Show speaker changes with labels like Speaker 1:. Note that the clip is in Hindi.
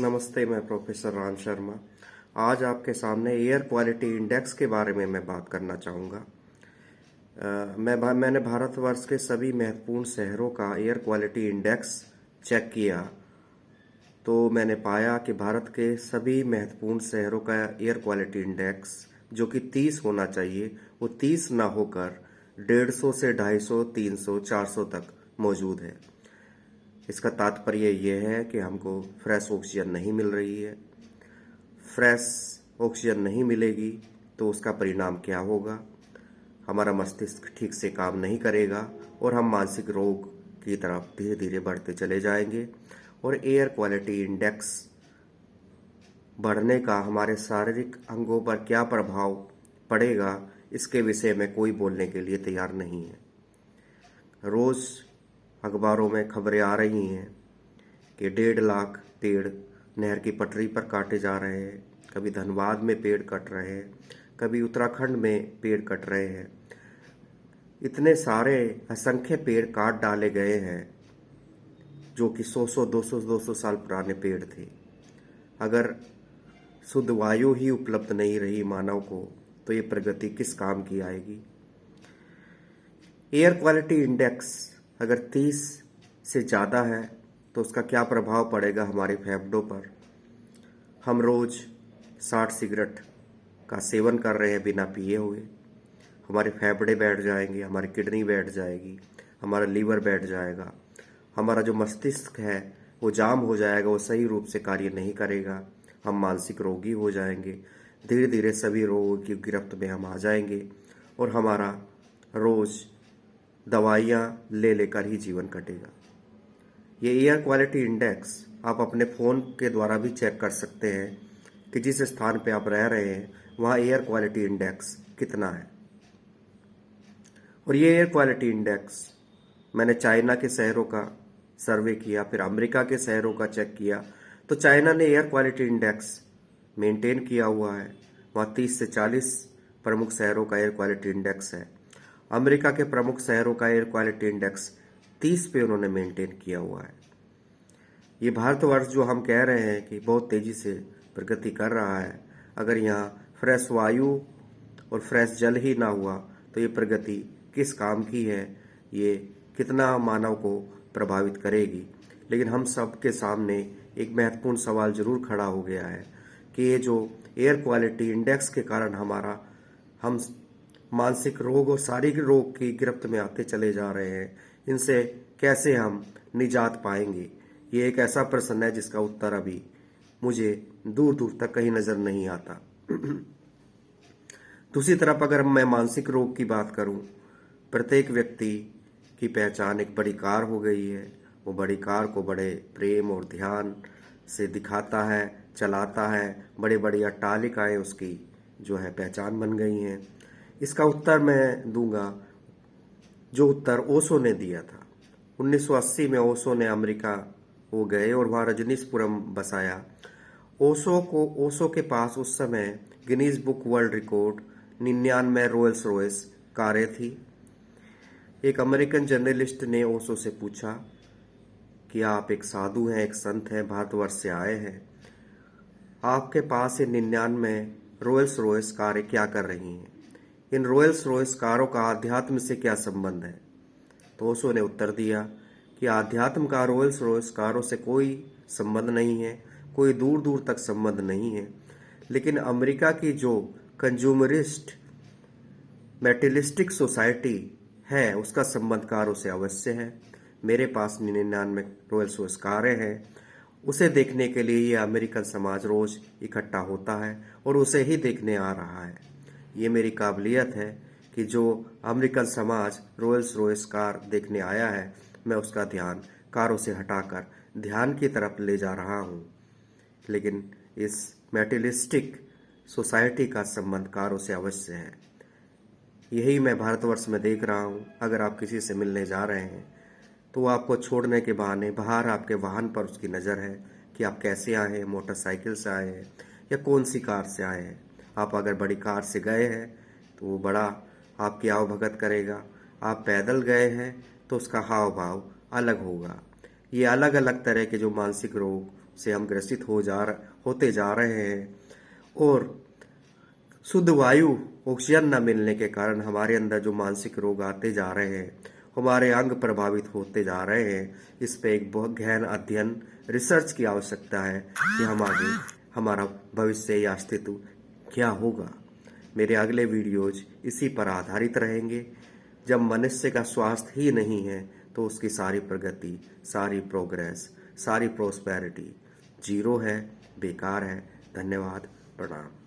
Speaker 1: नमस्ते, मैं प्रोफेसर राम शर्मा। आज आपके सामने एयर क्वालिटी इंडेक्स के बारे में मैं बात करना चाहूँगा। मैंने भारतवर्ष के सभी महत्वपूर्ण शहरों का एयर क्वालिटी इंडेक्स चेक किया, तो मैंने पाया कि भारत के सभी महत्वपूर्ण शहरों का एयर क्वालिटी इंडेक्स जो कि 30 होना चाहिए, वो 30 ना होकर 150 से 250, 300, 400 तक मौजूद है। इसका तात्पर्य यह है कि हमको फ्रेश ऑक्सीजन नहीं मिल रही है। फ्रेश ऑक्सीजन नहीं मिलेगी तो उसका परिणाम क्या होगा? हमारा मस्तिष्क ठीक से काम नहीं करेगा और हम मानसिक रोग की तरफ धीरे धीरे बढ़ते चले जाएंगे। और एयर क्वालिटी इंडेक्स बढ़ने का हमारे शारीरिक अंगों पर क्या प्रभाव पड़ेगा, इसके विषय में कोई बोलने के लिए तैयार नहीं है। रोज़ अखबारों में खबरें आ रही हैं कि 1.5 लाख पेड़ नहर की पटरी पर काटे जा रहे हैं, कभी धनबाद में पेड़ कट रहे हैं, कभी उत्तराखंड में पेड़ कट रहे हैं। इतने सारे असंख्य पेड़ काट डाले गए हैं जो कि 100 200 साल पुराने पेड़ थे। अगर शुद्ध वायु ही उपलब्ध नहीं रही मानव को, तो ये प्रगति किस काम की आएगी? एयर क्वालिटी इंडेक्स अगर 30 से ज़्यादा है तो उसका क्या प्रभाव पड़ेगा हमारे फेफड़ों पर? हम रोज़ 60 सिगरेट का सेवन कर रहे हैं बिना पिए हुए। हमारे फेफड़े बैठ जाएंगे, हमारी किडनी बैठ जाएगी, हमारा लीवर बैठ जाएगा, हमारा जो मस्तिष्क है वो जाम हो जाएगा, वो सही रूप से कार्य नहीं करेगा। हम मानसिक रोगी हो जाएंगे। धीरे धीरे सभी रोगों की गिरफ्त में हम आ जाएंगे और हमारा रोज़ दवाइयाँ ले लेकर ही जीवन कटेगा। ये एयर क्वालिटी इंडेक्स आप अपने फ़ोन के द्वारा भी चेक कर सकते हैं कि जिस स्थान पे आप रह रहे हैं वहाँ एयर क्वालिटी इंडेक्स कितना है। और ये एयर क्वालिटी इंडेक्स मैंने चाइना के शहरों का सर्वे किया, फिर अमेरिका के शहरों का चेक किया, तो चाइना ने एयर क्वालिटी इंडेक्स मेंटेन किया हुआ है। वहाँ 30 से 40 प्रमुख शहरों का एयर क्वालिटी इंडेक्स है। अमेरिका के प्रमुख शहरों का एयर क्वालिटी इंडेक्स 30 पे उन्होंने मेंटेन किया हुआ है। ये भारतवर्ष जो हम कह रहे हैं कि बहुत तेज़ी से प्रगति कर रहा है, अगर यहाँ फ्रेश वायु और फ्रेश जल ही ना हुआ तो ये प्रगति किस काम की है? ये कितना मानव को प्रभावित करेगी? लेकिन हम सब के सामने एक महत्वपूर्ण सवाल जरूर खड़ा हो गया है कि ये जो एयर क्वालिटी इंडेक्स के कारण हम मानसिक रोग और शारीरिक रोग की गिरफ्त में आते चले जा रहे हैं, इनसे कैसे हम निजात पाएंगे? ये एक ऐसा प्रश्न है जिसका उत्तर अभी मुझे दूर दूर तक कहीं नजर नहीं आता। दूसरी तरफ अगर मैं मानसिक रोग की बात करूं, प्रत्येक व्यक्ति की पहचान एक बड़ी कार हो गई है। वो बड़ी कार को बड़े प्रेम और ध्यान से दिखाता है, चलाता है। बड़ी बड़ी अट्टालिकाएं उसकी जो है पहचान बन गई हैं। इसका उत्तर मैं दूंगा जो उत्तर ओशो ने दिया था। 1980 में ओशो ने अमेरिका वो गए और वहाँ रजनीशपुरम बसाया। ओशो के पास उस समय Guinness book world record 99 Rolls Royce कारें थी। एक अमेरिकन जर्नलिस्ट ने ओशो से पूछा कि आप एक साधु हैं, एक संत हैं, भारतवर्ष से आए हैं, आपके पास ये 99 रोल्स रॉयस कारें क्या कर रही हैं? इन रोल्स रॉयस कारों का आध्यात्म से क्या संबंध है? तो ओशो ने उत्तर दिया कि आध्यात्म का रोल्स रॉयस कारों से कोई संबंध नहीं है, कोई दूर दूर तक संबंध नहीं है। लेकिन अमेरिका की जो कंज्यूमरिस्ट मेटेरियलिस्टिक सोसाइटी है उसका संबंध कारों से अवश्य है। मेरे पास 99 रोल्स रॉयस कारें हैं, उसे देखने के लिए ये अमेरिकन समाज रोज इकट्ठा होता है और उसे ही देखने आ रहा है। ये मेरी काबिलियत है कि जो अमेरिकन समाज रोल्स रॉयस कार देखने आया है, मैं उसका ध्यान कारों से हटाकर ध्यान की तरफ ले जा रहा हूँ। लेकिन इस मेटेरियलिस्टिक सोसाइटी का संबंध कारों से अवश्य है। यही मैं भारतवर्ष में देख रहा हूँ। अगर आप किसी से मिलने जा रहे हैं तो वो आपको छोड़ने के बहाने बाहर आपके वाहन पर उसकी नज़र है कि आप कैसे आए हैं, मोटरसाइकिल से आए हैं या कौन सी कार से आए हैं। आप अगर बड़ी कार से गए हैं तो वो बड़ा आपकी आवभगत करेगा। आप पैदल गए हैं तो उसका हाव भाव अलग होगा। ये अलग अलग तरह के जो मानसिक रोग से हम ग्रसित होते जा रहे हैं, और शुद्ध वायु ऑक्सीजन न मिलने के कारण हमारे अंदर जो मानसिक रोग आते जा रहे हैं, हमारे अंग प्रभावित होते जा रहे हैं, इस पे एक बहुत गहन अध्ययन, रिसर्च की आवश्यकता है कि हम आगे हमारा भविष्य या अस्तित्व क्या होगा। मेरे अगले वीडियोज इसी पर आधारित रहेंगे। जब मनुष्य का स्वास्थ्य ही नहीं है तो उसकी सारी प्रगति, सारी प्रोग्रेस, सारी प्रोस्पेरिटी जीरो है, बेकार है। धन्यवाद, प्रणाम।